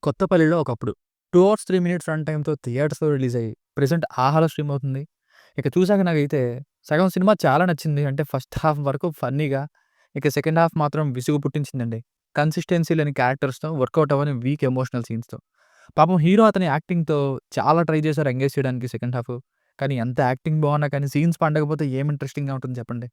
కొత్తపల్లిలో ఒకప్పుడు 2 hours 3 minutes run టైమ్‌తో థియేటర్స్‌లో release అయ్యి, ప్రెజెంట్ ఆహాలో స్ట్రీమ్ అవుతుంది. ఇక చూసాక నాకైతే సగం సినిమా చాలా నచ్చింది. అంటే ఫస్ట్ హాఫ్ వరకు ఫన్నీగా, ఇక సెకండ్ హాఫ్ మాత్రం విసుగు పుట్టించిందండి. కన్సిస్టెన్సీ లేని క్యారెక్టర్స్‌తో, వర్కౌట్ అవ్వని వీక్ ఎమోషనల్ సీన్స్‌తో. పాపం హీరో అతని యాక్టింగ్‌తో చాలా ట్రై చేశారు ఎంగేజ్ చేయడానికి సెకండ్ హాఫ్. కానీ ఎంత యాక్టింగ్ బాగున్నా కానీ సీన్స్ పండకపోతే ఏం ఇంట్రెస్టింగ్‌గా ఉంటుంది చెప్పండి.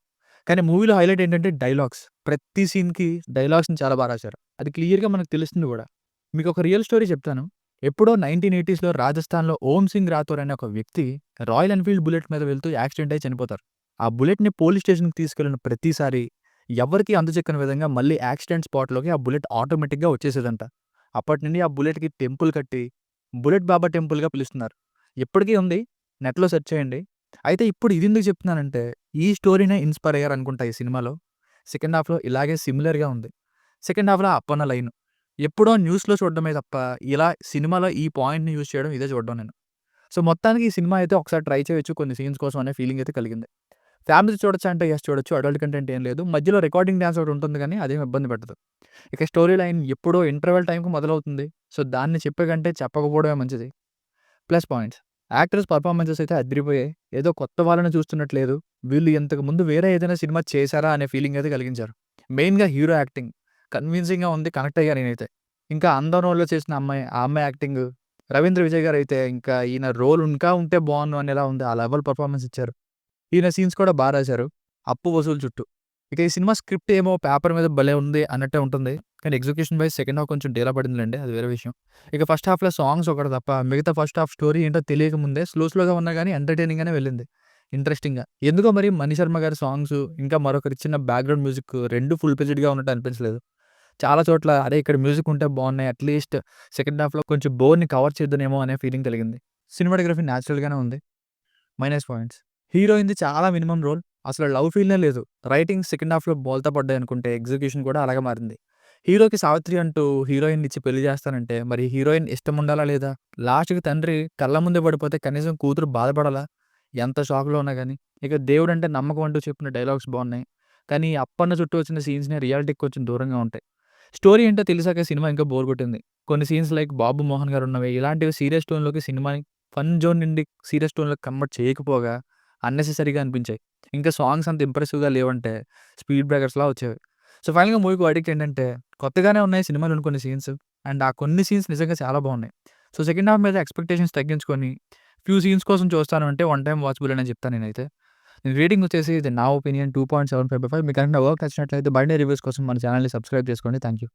కానీ మూవీలో హైలైట్ ఏంటంటే డైలాగ్స్. ప్రతి సీన్‌కి డైలాగ్స్‌ని చాలా రాశారు. అది క్లియర్‌గా మనకు తెలుస్తుంది కూడా. మీకొక రియల్ స్టోరీ చెప్తాను. ఎప్పుడో 1980స్‌లో రాజస్థాన్‌లో ఓం సింగ్ రాథోర్ అనే ఒక వ్యక్తి రాయల్ ఎన్‌ఫీల్డ్ బుల్లెట్ మీద వెళ్తూ యాక్సిడెంట్ అయ్యి చనిపోతారు. ఆ బుల్లెట్‌ని పోలీస్ స్టేషన్‌కి తీసుకెళ్ళిన ప్రతిసారి ఎవ్వరికీ అందచెక్కని విధంగా మళ్ళీ యాక్సిడెంట్ స్పాట్‌లోకి ఆ బుల్లెట్ ఆటోమేటిక్‌గా వచ్చేసేదంట. అప్పటి నుండి ఆ బుల్లెట్‌కి టెంపుల్ కట్టి బుల్లెట్ బాబా టెంపుల్‌గా పిలుస్తున్నారు. ఇప్పటికీ ఉంది. నెట్‌లో సెర్చ్ చేయండి. అయితే ఇప్పుడు ఇదెందుకు చెప్తున్నానంటే ఈ స్టోరీనే ఇన్‌స్పైర్ అయ్యారనుకుంటా ఈ సినిమాలో. సెకండ్ హాఫ్‌లో ఇలాగే సిమిలర్‌గా ఉంది. సెకండ్ హాఫ్‌లో ఆ అప్పన్న లైను. ఎప్పుడో న్యూస్‌లో చూడడమే తప్ప, ఇలా సినిమాలో ఈ పాయింట్‌ని యూజ్ చేయడం ఇదే చూడడం నేను. సో, మొత్తానికి ఈ సినిమా అయితే ఒకసారి ట్రై చేయొచ్చు కొన్ని సీన్స్ కోసం అనే ఫీలింగ్ అయితే కలిగింది. ఫ్యామిలీతో చూడొచ్చా అంటే యెస్ చూడొచ్చు. అడల్ట్ కంటెంట్ ఏం లేదు. మధ్యలో రికార్డింగ్ డాన్స్ ఒకటి ఉంటుంది గానీ అదేం ఇబ్బంది పెట్టదు. ఇక స్టోరీ లైన్ ఎప్పుడో ఇంటర్వెల్ టైమ్‌కి మొదలవుతుంది. సో, దాన్ని చెప్పే కంటే చెప్పకపోవడమే మంచిది. Plus points. యాక్టర్స్ పెర్ఫార్మన్సెస్ అయితే అదిరిపోయాయి. ఏదో కొత్త వాళ్ళని చూస్తున్నట్టు లేదు. వీళ్ళు ఇంతకు ముందు వేరే ఏదైనా సినిమా చేశారా అనే ఫీలింగ్ అయితే కలిగించారు. మెయిన్‌గా హీరో యాక్టింగ్ కన్విన్సింగ్‌గా ఉంది. కనెక్ట్ అయ్యా నేనైతే. ఇంకా 'అందం' రోల్‌లో చేసిన అమ్మాయి, ఆ అమ్మాయి యాక్టింగ్, రవీంద్ర విజయ్ గారైతే ఇంకా ఈయన రోల్ ఇంకా ఉంటే బావున్ను అనేలా ఉంది. ఆ లెవెల్ పెర్ఫార్మన్స్ ఇచ్చారు. ఈయన సీన్స్ కూడా రాశారు. 'అప్పు వసూలు' చుట్టూ. ఇక ఈ సినిమా స్క్రిప్ట్ ఏమో పేపర్ మీద భలే ఉంది అన్నట్టే ఉంటుంది. కానీ ఎగ్జిక్యూషన్ వైస్ సెకండ్ హాఫ్ కొంచెం డీలా పడిందిలెండి. అది వేరే విషయం. ఇక ఫస్ట్ హాఫ్‌లో సాంగ్స్ ఒకటి తప్ప మిగతా ఫస్ట్ హాఫ్ స్టోరీ ఏంటో తెలియక ముందే స్లోగా ఉన్నా గానీ ఎంటర్‌టైనింగ్‌గానే వెళ్ళింది. ఇంట్రెస్టింగ్‌గా. ఎందుకో మరి మణిశర్మ గారి సాంగ్స్, ఇంకా మరొకరు ఇచ్చిన బ్యాక్‌గ్రౌండ్ మ్యూజిక్ 2 ఫుల్ ప్లెడ్జ్డ్‌గా ఉన్నట్టు అనిపించలేదు. చాలా చోట్ల అరే! ఇక్కడ మ్యూజిక్ ఉంటే బావున్నాయి. అట్‌లీస్ట్ సెకండ్ హాఫ్‌లో కొంచెం బోర్‌ని కవర్ చేద్దునేమో అనే ఫీలింగ్ కలిగింది. సినిమాటోగ్రఫీ నేచురల్‌గానే ఉంది. Minus points. హీరోయిన్‌ది చాలా మినిమమ్ రోల్. అసలు లవ్ ఫీల్‌నే లేదు. రైటింగ్ సెకండ్ హాఫ్‌లో బోల్తా పడ్డాయనుకుంటే ఎగ్జిక్యూషన్ కూడా అలాగే మారింది. హీరోకి సావిత్రి అంటూ హీరోయిన్‌నిచ్చి పెళ్లి చేస్తానంటే మరి హీరోయిన్ ఇష్టముండాలా లేదా? లాస్ట్‌కి తండ్రి కళ్ళ ముందే పడిపోతే కనీసం కూతురు బాధపడాలా? ఎంత షాక్‌లో ఉన్నా గాని. ఇక దేవుడంటే నమ్మకం అంటూ చెప్పిన డైలాగ్స్ బావున్నాయి. కానీ అప్పన్న చుట్టూ వచ్చిన సీన్స్‌నే రియాలిటీకి కొంచెం దూరంగా ఉంటాయి. స్టోరీ ఏంటో తెలిసాక సినిమా ఇంకా బోర్ కొట్టింది. కొన్ని సీన్స్ లైక్ బాబు మోహన్ గారున్నవి ఇలాంటివి సీరియస్ టోన్‌లోకి సినిమాని ఫన్ జోన్ నుండి సీరియస్ టోన్‌లోకి కన్వర్ట్ చేయకపోగా అన్నెసెసరీగా అనిపించాయి. ఇంకా సాంగ్స్ అంత ఇంప్రెసివ్‌గా లేవంటే స్పీడ్ బ్రేకర్స్‌లా వచ్చేవి. సో, ఫైనల్‌గా మూవీకి వర్డిక్ట్ ఏంటంటే కొత్తగానే ఉన్నాయి సినిమాలోని కొన్ని సీన్స్. అండ్ ఆ కొన్ని సీన్స్ నిజంగా చాలా బాగున్నాయి. సో, సెకండ్ హాఫ్ మీద ఎక్స్‌పెక్టేషన్స్ తగ్గించుకొని ఫ్యూ సీన్స్ కోసం చూస్తాను అంటే వన్ టైమ్ వాచబుల్ అనే చెప్తాను నేనైతే. రేటింగ్ వచ్చేసి ఇది నా ఒపీనియన్ 2.75/5 మీకు కనుక నా వర్క్ నచ్చినట్లయితే బై డే రివ్యూస్ కోసం మన ఛానెల్‌ని సబ్స్క్రైబ్ చేసుకోండి. Thank you.